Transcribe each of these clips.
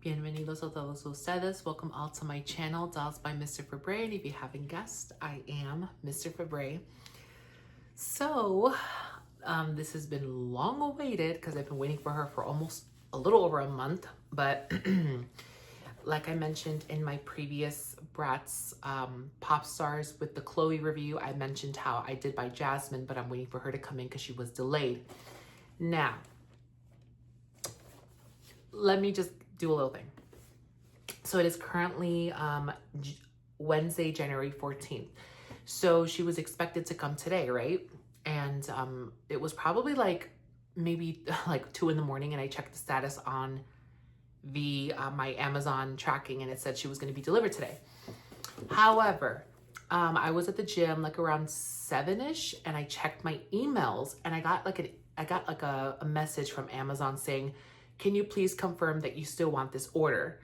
Bienvenidos a todos ustedes. Welcome all to my channel, Dolls by Mr. Fabre. And if you haven't guessed, I am Mr. Fabre. So, this has been long awaited because I've been waiting for her for almost a little over a month. But like I mentioned in my previous Bratz Pop Stars with the Chloe review, I mentioned how I did by Yasmin, but I'm waiting for her to come in because she was delayed. Now, let me just do a little thing. So it is currently Wednesday, January 14th. So she was expected to come today, right? And it was probably like maybe like 2 in the morning, and I checked the status on the my Amazon tracking, and it said she was going to be delivered today. However, I was at the gym like around 7ish, and I checked my emails, and I got like a message from Amazon saying, "Can you please confirm that you still want this order?"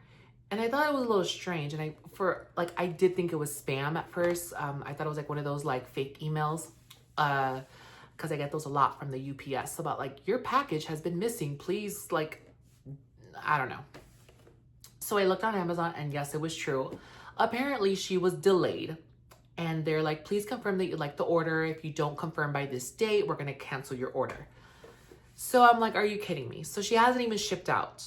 And I thought it was a little strange, and I did think it was spam at first. I thought it was like one of those like fake emails, because I get those a lot from the UPS about like, your package has been missing, please, like, I don't know. So I looked on Amazon, and yes, it was true. Apparently she was delayed, and they're like, please confirm that you like the order. If you don't confirm by this date, we're gonna cancel your order. So I'm like, are you kidding me? So she hasn't even shipped out.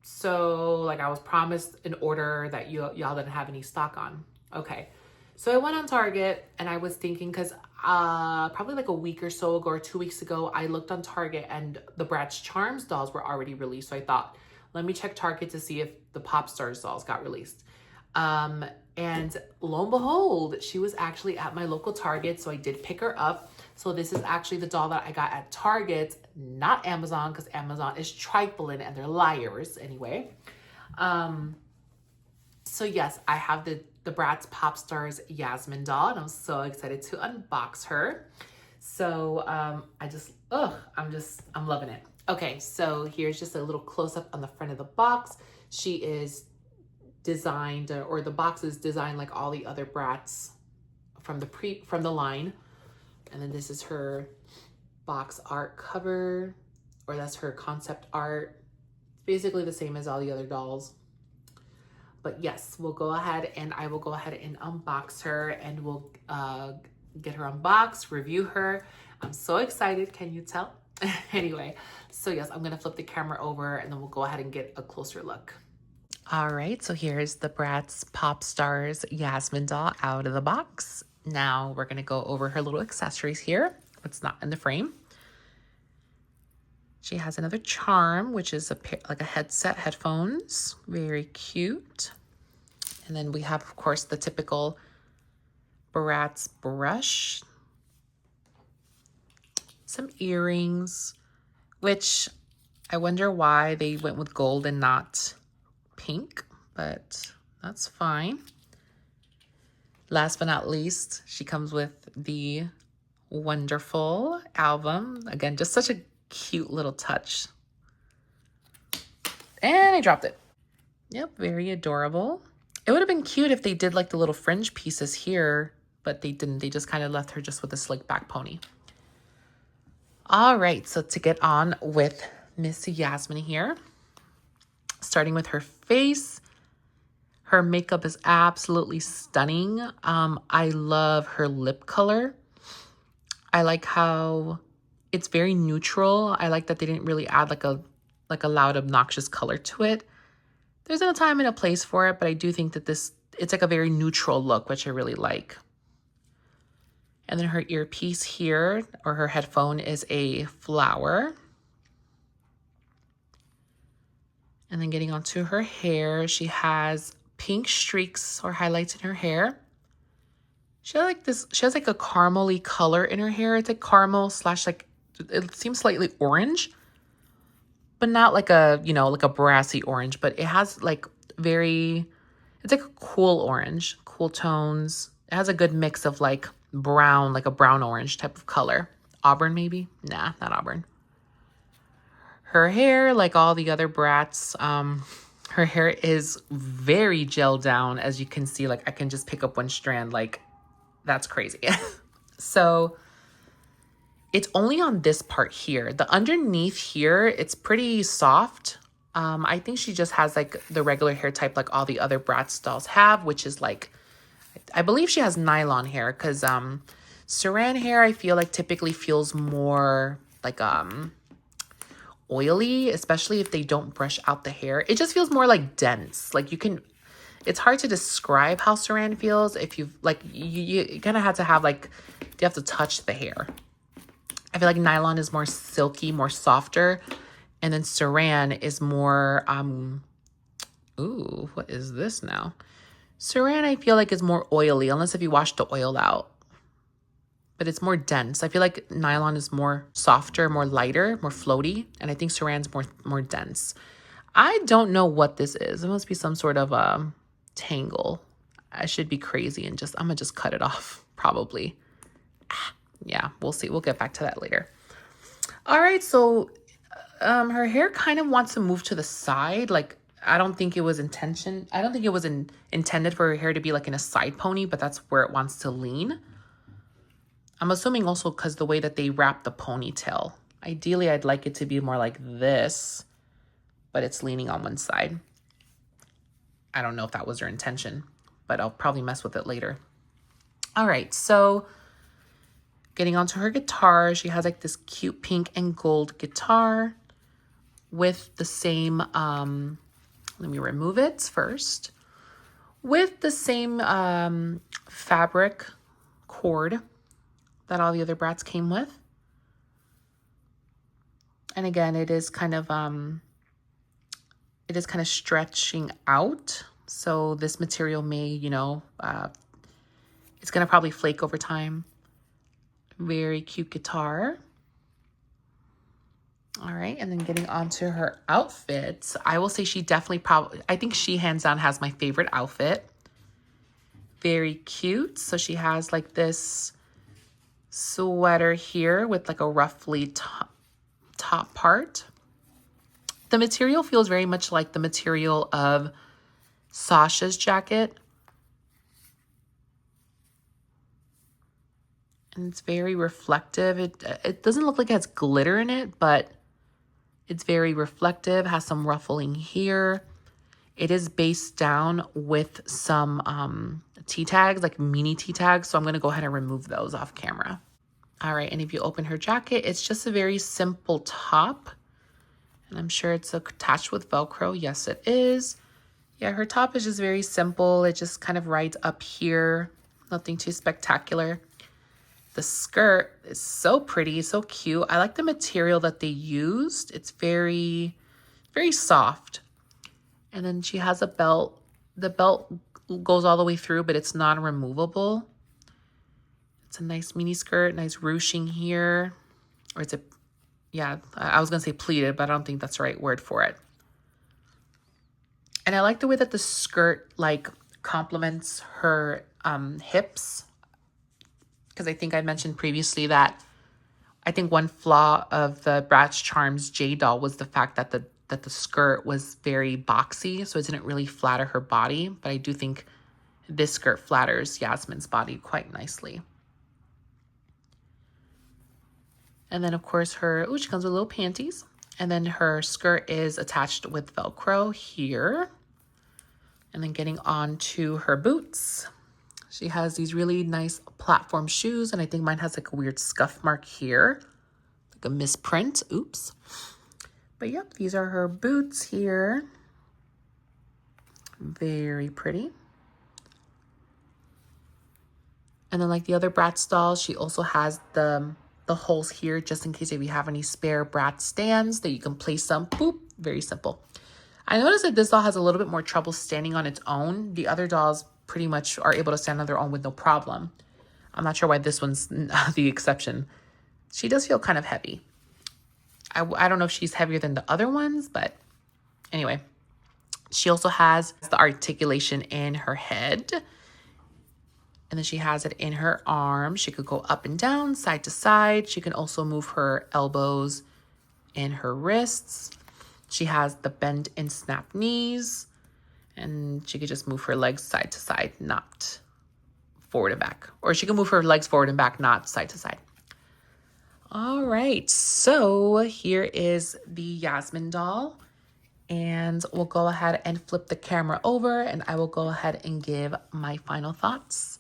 So like, I was promised an order that y'all didn't have any stock on. Okay. So I went on Target, and I was thinking, because probably like a week or so ago or 2 weeks ago, I looked on Target and the Bratz Charms dolls were already released. So I thought, let me check Target to see if the Pop Stars dolls got released. And lo and behold, she was actually at my local Target. So I did pick her up. So this is actually the doll that I got at Target, not Amazon, because Amazon is trifling and they're liars anyway. So yes, I have the Bratz Pop Stars Yasmin doll, and I'm so excited to unbox her. So I'm loving it. Okay, so here's just a little close-up on the front of the box. She is designed, or the box is designed like all the other Bratz from the line. And then this is her box art cover, or that's her concept art. It's basically the same as all the other dolls. But yes, we'll go ahead, and I will go ahead and unbox her, and we'll get her unboxed, review her. I'm so excited. Can you tell? Anyway, so yes, I'm gonna flip the camera over, and then we'll go ahead and get a closer look. All right, so here's the Bratz Pop Stars Yasmin doll out of the box. Now we're gonna go over her little accessories here. What's not in the frame. She has another charm, which is like a headset, headphones. Very cute. And then we have, of course, the typical Bratz brush. Some earrings, which I wonder why they went with gold and not pink, but that's fine. Last but not least, she comes with the wonderful album. Again, just such a cute little touch. And I dropped it. Yep, very adorable. It would have been cute if they did like the little fringe pieces here, but they didn't. They just kind of left her just with a slick back pony. All right, so to get on with Miss Yasmin here, starting with her face. Her makeup is absolutely stunning. I love her lip color. I like how it's very neutral. I like that they didn't really add like a loud, obnoxious color to it. There's a time and a place for it, but I do think that it's like a very neutral look, which I really like. And then her earpiece here, or her headphone, is a flower. And then getting onto her hair, she has pink streaks or highlights in her hair. She has like a caramel-y color in her hair. It's like caramel / like, it seems slightly orange, but not like a, like a brassy orange, but it has like it's like a cool orange, cool tones. It has a good mix of like brown, like a brown orange type of color. Auburn maybe? Nah, not auburn. Her hair, like all the other Bratz, her hair is very gelled down. As you can see, like I can just pick up one strand, like that's crazy. So it's only on this part here. The underneath here, it's pretty soft. I think she just has like the regular hair type like all the other Bratz dolls have, which is like, I believe she has nylon hair because Saran hair I feel like typically feels more like oily, especially if they don't brush out the hair. It just feels more like dense. Like you can, it's hard to describe how Saran feels if you've like, you kind of have to have like, you have to touch the hair. I feel like nylon is more silky, more softer. And then Saran is more, ooh, what is this now? Saran I feel like is more oily, unless if you wash the oil out. But it's more dense. I feel like nylon is more softer, more lighter, more floaty. And I think Saran's more dense. I don't know what this is. It must be some sort of tangle. I should be crazy and I'm gonna just cut it off, probably. Yeah, we'll see. We'll get back to that later. All right, so her hair kind of wants to move to the side. Like, I don't think it was intended for her hair to be like in a side pony, but that's where it wants to lean. I'm assuming also because the way that they wrap the ponytail. Ideally, I'd like it to be more like this, but it's leaning on one side. I don't know if that was her intention, but I'll probably mess with it later. All right, so getting onto her guitar, she has like this cute pink and gold guitar with the same, let me remove it first, with the same fabric cord that all the other Bratz came with. And again, it is kind of stretching out. So this material may, you know, it's gonna probably flake over time. Very cute guitar. All right, and then getting onto her outfits, I will say she definitely I think she hands down has my favorite outfit. Very cute. So she has like this sweater here with like a roughly top part. The material feels very much like the material of Sasha's jacket. And it's very reflective. It doesn't look like it has glitter in it, but it's very reflective, has some ruffling here. It is based down with some T-tags, like mini T-tags. So I'm going to go ahead and remove those off camera. All right, and if you open her jacket, it's just a very simple top. And I'm sure it's attached with Velcro. Yes, it is. Yeah, her top is just very simple. It just kind of rides up here. Nothing too spectacular. The skirt is so pretty, so cute. I like the material that they used. It's very, very soft. And then she has a belt. The belt goes all the way through, but it's non-removable. It's a nice mini skirt, nice ruching here. Or it's a, yeah, I was going to say pleated, but I don't think that's the right word for it. And I like the way that the skirt like complements her hips. Because I think I mentioned previously that I think one flaw of the Bratz Charms J doll was the fact that the skirt was very boxy, so it didn't really flatter her body. But I do think this skirt flatters Yasmin's body quite nicely. And then, of course, she comes with little panties. And then her skirt is attached with Velcro here. And then getting on to her boots. She has these really nice platform shoes. And I think mine has like a weird scuff mark here. Like a misprint. Oops. But yep, these are her boots here. Very pretty. And then like the other Bratz dolls, she also has the holes here just in case if you have any spare Bratz stands that you can place them. Boop. Very simple. I noticed that this doll has a little bit more trouble standing on its own. The other dolls pretty much are able to stand on their own with no problem. I'm not sure why this one's the exception. She does feel kind of heavy. I don't know if she's heavier than the other ones, but anyway. She also has the articulation in her head. And then she has it in her arms. She could go up and down, side to side. She can also move her elbows and her wrists. She has the bend and snap knees. And she could just move her legs side to side, not forward and back. Or she can move her legs forward and back, not side to side. All right, so here is the Yasmin doll. and we'll go ahead and flip the camera over and I will go ahead and give my final thoughts.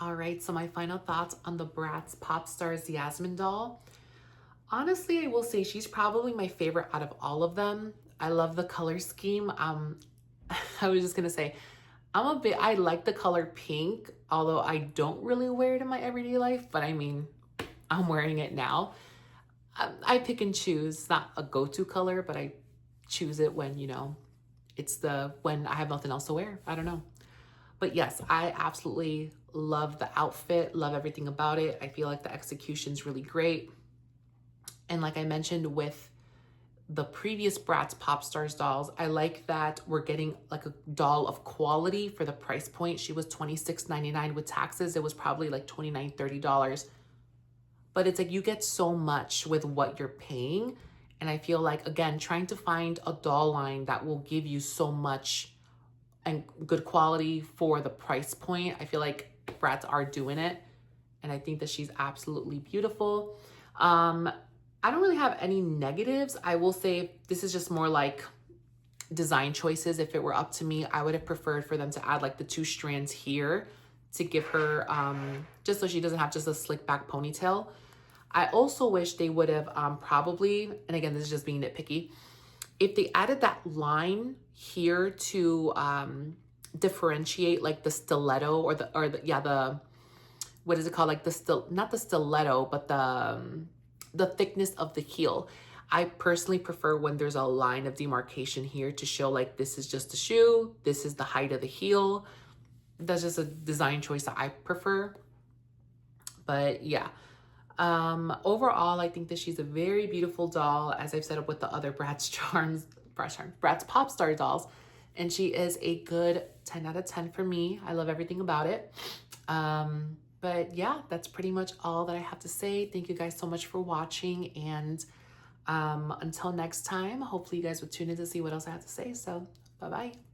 All right, so my final thoughts on the Bratz Pop Stars Yasmin doll. Honestly, I will say she's probably my favorite out of all of them. I love the color scheme. I was just gonna say, I like the color pink, although I don't really wear it in my everyday life, but I mean, I'm wearing it now. I pick and choose. It's not a go-to color, but I choose it when, when I have nothing else to wear. I don't know. But yes, I absolutely love the outfit, love everything about it. I feel like the execution's really great. And like I mentioned with the previous Bratz Pop Stars dolls, I like that we're getting like a doll of quality for the price point. She was $26.99 with taxes. It was probably like $29, $30. But it's like you get so much with what you're paying. And I feel like, again, trying to find a doll line that will give you so much and good quality for the price point, I feel like Bratz are doing it. And I think that she's absolutely beautiful. I don't really have any negatives. I will say this is just more like design choices. If it were up to me, I would have preferred for them to add like the 2 strands here to give her, just so she doesn't have just a slick back ponytail. I also wish they would have probably, and again, this is just being nitpicky, if they added that line here to differentiate like the stiletto or the what is it called? Like not the stiletto, but the thickness of the heel. I personally prefer when there's a line of demarcation here to show like this is just a shoe, this is the height of the heel. That's just a design choice that I prefer. But yeah, overall, I think that she's a very beautiful doll, as I've said with the other Bratz Pop Star dolls. And she is a good 10 out of 10 for me. I love everything about it. But yeah, that's pretty much all that I have to say. Thank you guys so much for watching. And until next time, hopefully you guys will tune in to see what else I have to say. So bye-bye.